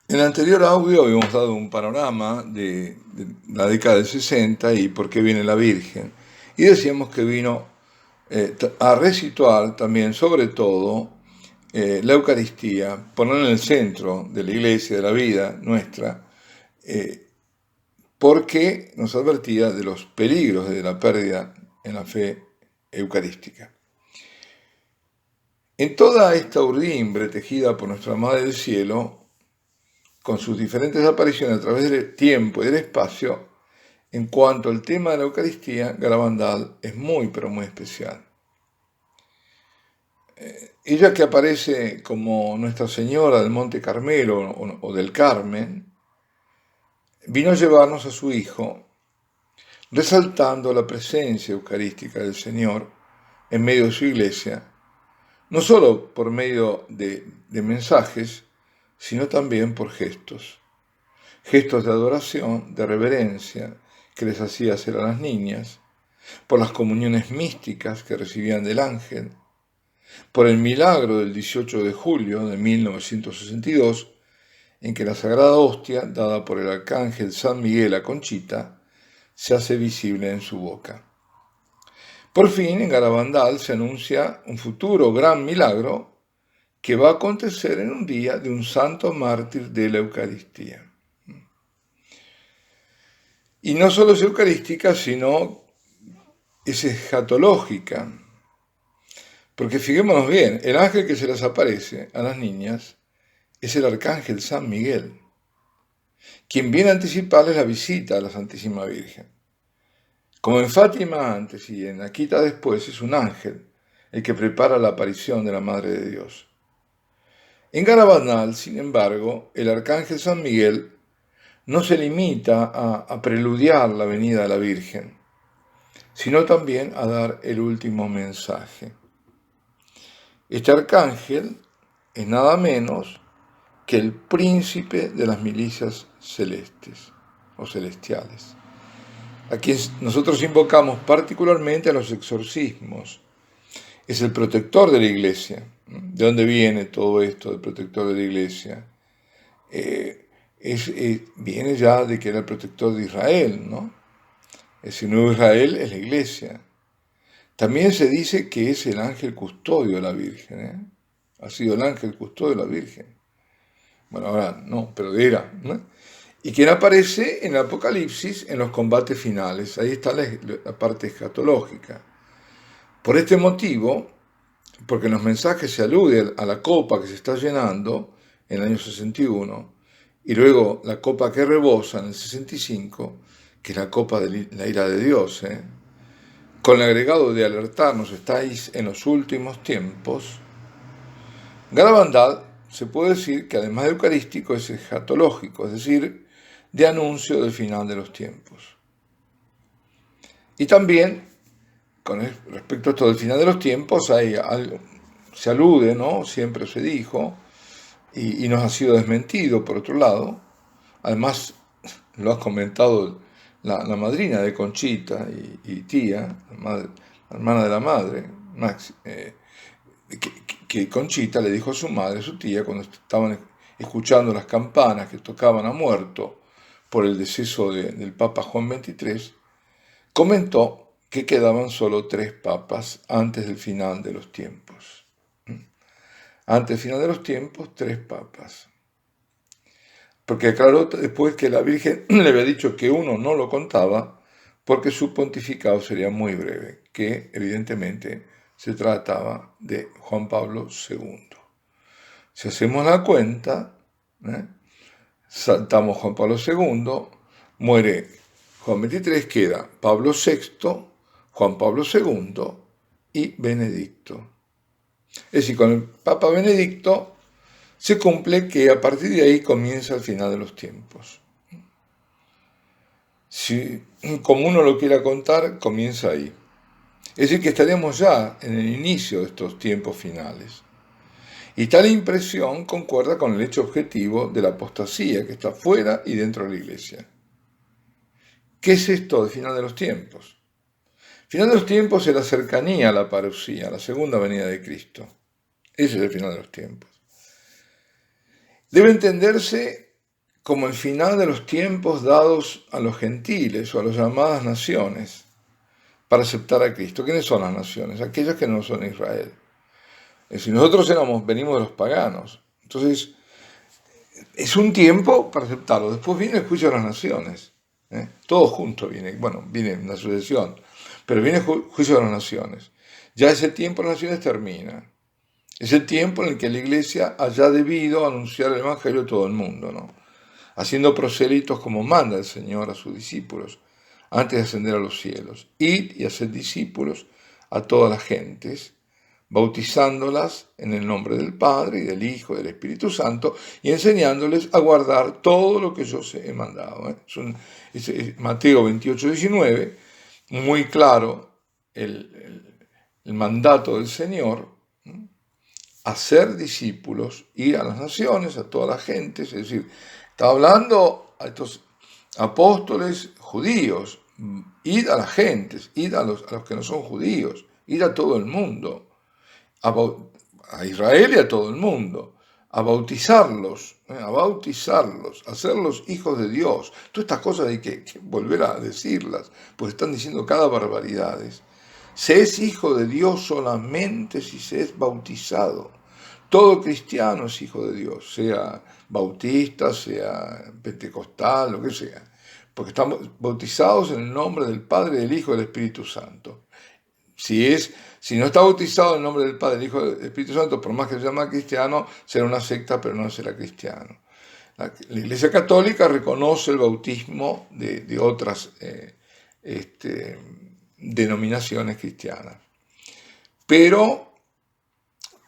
En el anterior audio habíamos dado un panorama de la década del 60 y por qué viene la Virgen. Y decíamos que vino a resituar también, sobre todo, la Eucaristía, poner en el centro de la iglesia, de la vida nuestra, eh, porque nos advertía de los peligros de la pérdida en la fe eucarística. En toda esta urdimbre tejida por nuestra Madre del Cielo, con sus diferentes apariciones a través del tiempo y del espacio, en cuanto al tema de la Eucaristía, Garabandal es muy, pero muy especial. Ella que aparece como Nuestra Señora del Monte Carmelo o del Carmen, vino a llevarnos a su Hijo, resaltando la presencia eucarística del Señor en medio de su iglesia, no solo por medio de mensajes, sino también por gestos. Gestos de adoración, de reverencia que les hacía hacer a las niñas, por las comuniones místicas que recibían del ángel, por el milagro del 18 de julio de 1962, en que la Sagrada Hostia, dada por el arcángel San Miguel a Conchita, se hace visible en su boca. Por fin, en Garabandal se anuncia un futuro gran milagro que va a acontecer en un día de un santo mártir de la Eucaristía. Y no solo es eucarística, sino es escatológica. Porque fijémonos bien, el ángel que se les aparece a las niñas es el arcángel San Miguel, quien viene a anticiparles la visita a la Santísima Virgen. Como en Fátima antes y en Akita después, es un ángel el que prepara la aparición de la Madre de Dios. En Garabandal, sin embargo, el arcángel San Miguel no se limita a preludiar la venida de la Virgen, sino también a dar el último mensaje. Este arcángel es nada menos que el príncipe de las milicias celestes o celestiales, a quien nosotros invocamos particularmente a los exorcismos. Es el protector de la iglesia. ¿De dónde viene todo esto del protector de la iglesia? Viene ya de que era el protector de Israel, ¿no? Ese nuevo Israel es la iglesia. También se dice que es el ángel custodio de la Virgen, ¿eh? Ha sido el ángel custodio de la Virgen. Bueno, ahora no, pero era, ¿no? Y quien aparece en el Apocalipsis en los combates finales. Ahí está la parte escatológica. Por este motivo, porque en los mensajes se alude a la copa que se está llenando en el año 61, y luego la copa que rebosa en el 65, que es la copa de la ira de Dios, con el agregado de alertarnos, estáis en los últimos tiempos. Garabandal se puede decir que además de eucarístico es escatológico, es decir, de anuncio del final de los tiempos. Y también, con respecto a esto del final de los tiempos, hay algo, se alude, ¿no? Siempre se dijo, y nos ha sido desmentido por otro lado. Además, lo ha comentado la madrina de Conchita y tía, la hermana de la madre, Maxi, que Conchita le dijo a su madre, a su tía, cuando estaban escuchando las campanas que tocaban a muerto por el deceso del Papa Juan XXIII, comentó que quedaban solo 3 papas antes del final de los tiempos. Antes del final de los tiempos, 3 papas. Porque aclaró después que la Virgen le había dicho que uno no lo contaba porque su pontificado sería muy breve, que evidentemente se trataba de Juan Pablo II. Si hacemos la cuenta, saltamos Juan Pablo II, muere Juan XXIII, queda Pablo VI, Juan Pablo II y Benedicto. Es decir, con el Papa Benedicto se cumple que a partir de ahí comienza el final de los tiempos. Si, como uno lo quiera contar, comienza ahí. Es decir, que estaremos ya en el inicio de estos tiempos finales. Y tal impresión concuerda con el hecho objetivo de la apostasía que está fuera y dentro de la iglesia. ¿Qué es esto del final de los tiempos? El final de los tiempos es la cercanía a la parusía, a la segunda venida de Cristo. Ese es el final de los tiempos. Debe entenderse como el final de los tiempos dados a los gentiles o a las llamadas naciones para aceptar a Cristo. ¿Quiénes son las naciones? Aquellas que no son Israel. Es decir, nosotros venimos de los paganos. Entonces, es un tiempo para aceptarlo. Después viene el juicio de las naciones. Todo junto viene. Bueno, viene una sucesión. Pero viene el juicio de las naciones. Ya ese tiempo de las naciones termina. Es el tiempo en el que la iglesia haya debido anunciar el evangelio a todo el mundo, ¿no? Haciendo prosélitos como manda el Señor a sus discípulos antes de ascender a los cielos. Id y haced discípulos a todas las gentes, bautizándolas en el nombre del Padre y del Hijo y del Espíritu Santo y enseñándoles a guardar todo lo que yo os he mandado. Es Mateo 28, 19, muy claro el mandato del Señor, hacer discípulos, ir a las naciones, a todas las gentes, es decir, está hablando a estos apóstoles judíos, id a las gentes, id a los que no son judíos, id a todo el mundo, a Israel y a todo el mundo, a bautizarlos, a hacerlos hijos de Dios. Todas estas cosas hay que volver a decirlas, porque están diciendo cada barbaridad. Se es hijo de Dios solamente si se es bautizado. Todo cristiano es hijo de Dios, sea bautista, sea pentecostal, lo que sea, porque estamos bautizados en el nombre del Padre, del Hijo y del Espíritu Santo. Si no está bautizado en el nombre del Padre, del Hijo y del Espíritu Santo, por más que se llame cristiano, será una secta, pero no será cristiano. La Iglesia Católica reconoce el bautismo de otras denominaciones cristianas, pero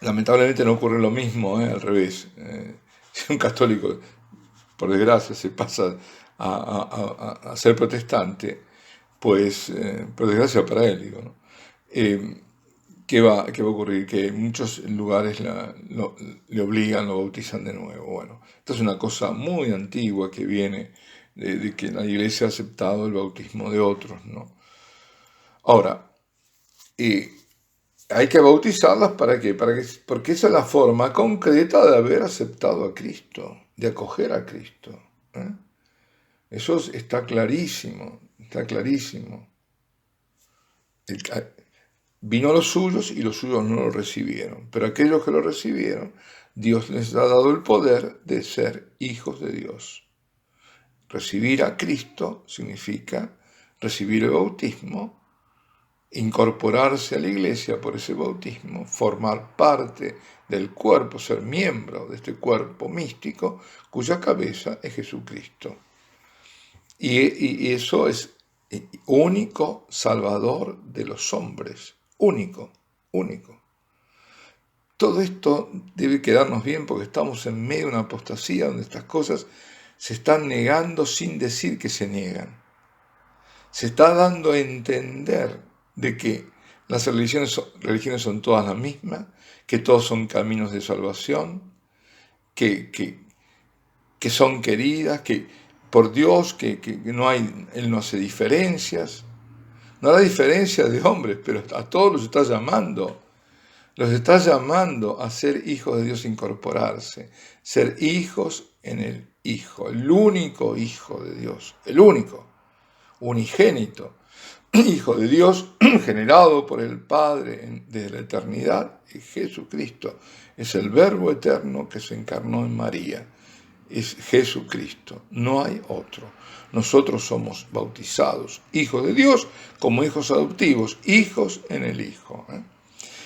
lamentablemente no ocurre lo mismo, al revés. Si un católico, por desgracia, se pasa a ser protestante, pues, por desgracia para él, digo, ¿no? ¿Qué va a ocurrir? Que en muchos lugares le obligan, lo bautizan de nuevo. Bueno, esto es una cosa muy antigua que viene de que la Iglesia ha aceptado el bautismo de otros, ¿no? Ahora, hay que bautizarlas ¿para qué? Porque esa es la forma concreta de haber aceptado a Cristo, de acoger a Cristo. Eso está clarísimo, está clarísimo. Vino a los suyos y los suyos no lo recibieron, pero aquellos que lo recibieron, Dios les ha dado el poder de ser hijos de Dios. Recibir a Cristo significa recibir el bautismo, incorporarse a la iglesia por ese bautismo, formar parte del cuerpo, ser miembro de este cuerpo místico cuya cabeza es Jesucristo. Y eso es único Salvador de los hombres, único. Todo esto debe quedarnos bien porque estamos en medio de una apostasía donde estas cosas se están negando sin decir que se niegan. Se está dando a entender de que las religiones son todas las mismas, que todos son caminos de salvación, que son queridas, que por Dios, que Él no hace diferencias. No hará diferencia de hombres, pero a todos los está llamando. Los está llamando a ser hijos de Dios, incorporarse, ser hijos en el Hijo, el único Hijo de Dios, el único, unigénito, Hijo de Dios, generado por el Padre desde la eternidad, y Jesucristo es el Verbo eterno que se encarnó en María. Es Jesucristo, no hay otro. Nosotros somos bautizados, hijos de Dios, como hijos adoptivos, hijos en el Hijo.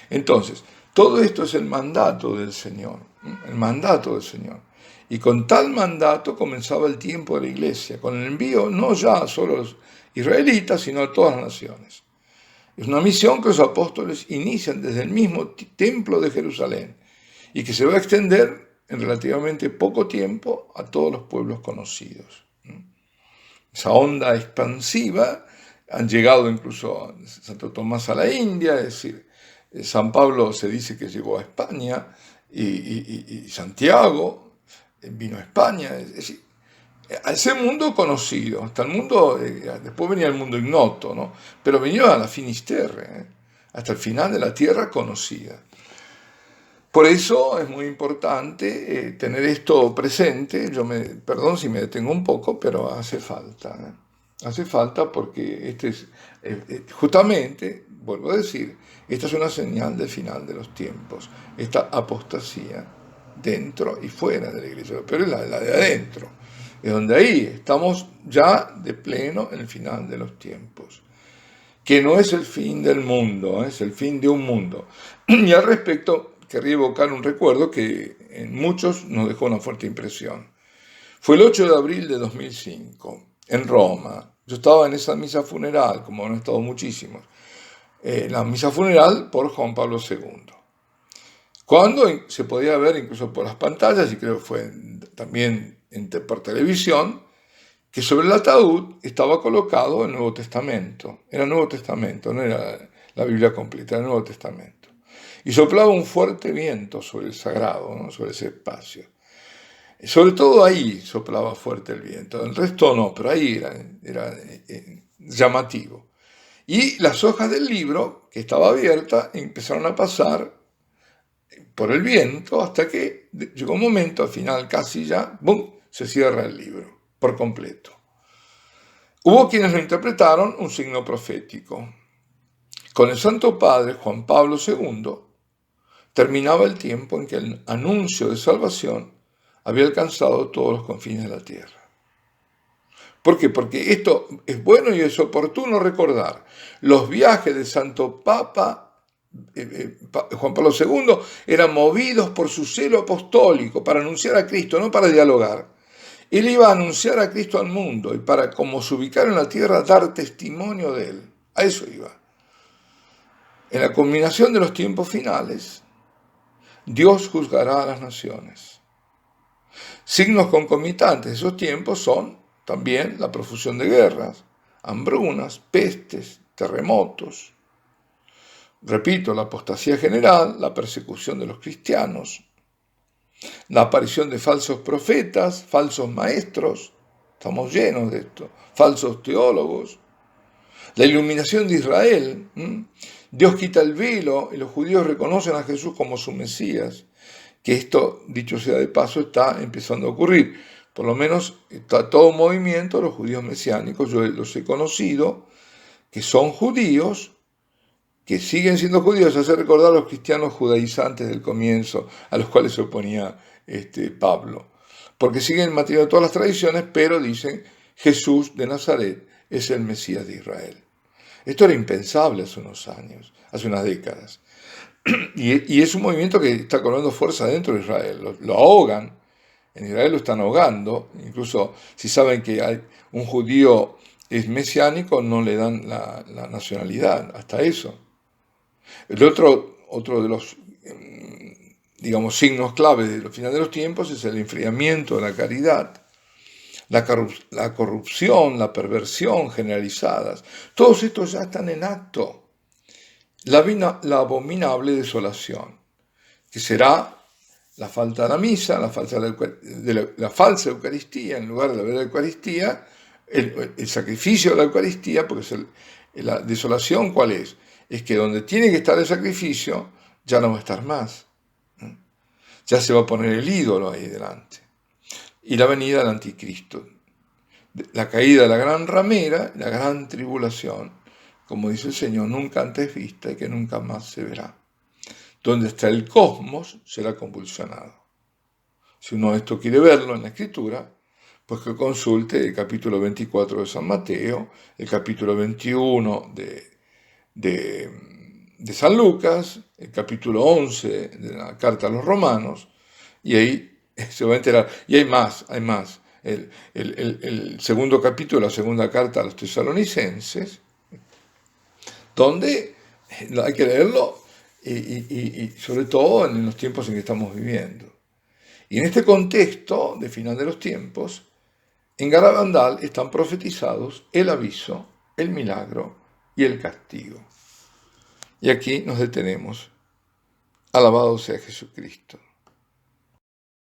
Entonces, todo esto es el mandato del Señor, el mandato del Señor. Y con tal mandato comenzaba el tiempo de la iglesia, con el envío no ya solo a los israelitas, sino a todas las naciones. Es una misión que los apóstoles inician desde el mismo templo de Jerusalén y que se va a extender en relativamente poco tiempo a todos los pueblos conocidos. Esa onda expansiva han llegado incluso a Santo Tomás a la India, es decir, San Pablo se dice que llegó a España y Santiago vino a España, es decir, a ese mundo conocido, hasta el mundo, después venía el mundo ignoto, ¿no? Pero venía a la Finisterre, hasta el final de la tierra conocida. Por eso es muy importante tener esto presente. Perdón si me detengo un poco, pero hace falta. Hace falta porque justamente, vuelvo a decir, esta es una señal del final de los tiempos. Esta apostasía dentro y fuera de la iglesia, pero es la de adentro. Es donde ahí estamos ya de pleno en el final de los tiempos. Que no es el fin del mundo, es el fin de un mundo. Y al respecto, querría evocar un recuerdo que en muchos nos dejó una fuerte impresión. Fue el 8 de abril de 2005, en Roma. Yo estaba en esa misa funeral, como han estado muchísimos, la misa funeral por Juan Pablo II. Cuando se podía ver incluso por las pantallas, y creo que fue también por televisión, que sobre el ataúd estaba colocado el Nuevo Testamento. Era el Nuevo Testamento, no era la Biblia completa, era el Nuevo Testamento. Y soplaba un fuerte viento sobre el sagrado, ¿no? Sobre ese espacio. Sobre todo ahí soplaba fuerte el viento, el resto no, pero ahí era llamativo. Y las hojas del libro, que estaba abierta, empezaron a pasar por el viento hasta que llegó un momento, al final casi ya, ¡bum!, se cierra el libro por completo. Hubo quienes lo interpretaron un signo profético. Con el Santo Padre Juan Pablo II terminaba el tiempo en que el anuncio de salvación había alcanzado todos los confines de la tierra. ¿Por qué? Porque esto es bueno y es oportuno recordar. Los viajes del Santo Papa Juan Pablo II eran movidos por su celo apostólico para anunciar a Cristo, no para dialogar. Él iba a anunciar a Cristo al mundo y para, como se ubicara en la tierra, dar testimonio de él. A eso iba. En la culminación de los tiempos finales, Dios juzgará a las naciones. Signos concomitantes de esos tiempos son también la profusión de guerras, hambrunas, pestes, terremotos. Repito, la apostasía general, la persecución de los cristianos, la aparición de falsos profetas, falsos maestros, estamos llenos de esto, falsos teólogos, la iluminación de Israel, Dios quita el velo y los judíos reconocen a Jesús como su Mesías, que esto, dicho sea de paso, está empezando a ocurrir. Por lo menos está todo un movimiento de los judíos mesiánicos, yo los he conocido, que son judíos, que siguen siendo judíos, hace recordar a los cristianos judaizantes del comienzo, a los cuales se oponía Pablo. Porque siguen manteniendo todas las tradiciones, pero dicen Jesús de Nazaret es el Mesías de Israel. Esto era impensable hace unos años, hace unas décadas. Y es un movimiento que está cobrando fuerza dentro de Israel. Lo ahogan, en Israel lo están ahogando, incluso si saben que hay un judío es mesiánico, no le dan la nacionalidad, hasta eso. El otro de los, digamos, signos clave de los finales de los tiempos es el enfriamiento de la caridad, la corrupción, la perversión generalizadas. Todos estos ya están en acto. La abominable desolación, que será la falta de la misa, la falsa Eucaristía, en lugar de la verdadera Eucaristía, el sacrificio de la Eucaristía, porque la desolación, ¿cuál es? Es que donde tiene que estar el sacrificio, ya no va a estar más. Ya se va a poner el ídolo ahí delante. Y la venida del anticristo. La caída de la gran ramera, la gran tribulación, como dice el Señor, nunca antes vista y que nunca más se verá. Donde está el cosmos será convulsionado. Si uno esto quiere verlo en la Escritura, pues que consulte el capítulo 24 de San Mateo, el capítulo 21 de San Lucas, el capítulo 11 de la Carta a los Romanos, y ahí se va a enterar. Y hay más. El segundo capítulo de la segunda carta a los tesalonicenses, donde hay que leerlo y sobre todo en los tiempos en que estamos viviendo. Y en este contexto de final de los tiempos, en Garabandal están profetizados el aviso, el milagro y el castigo. Y aquí nos detenemos. Alabado sea Jesucristo.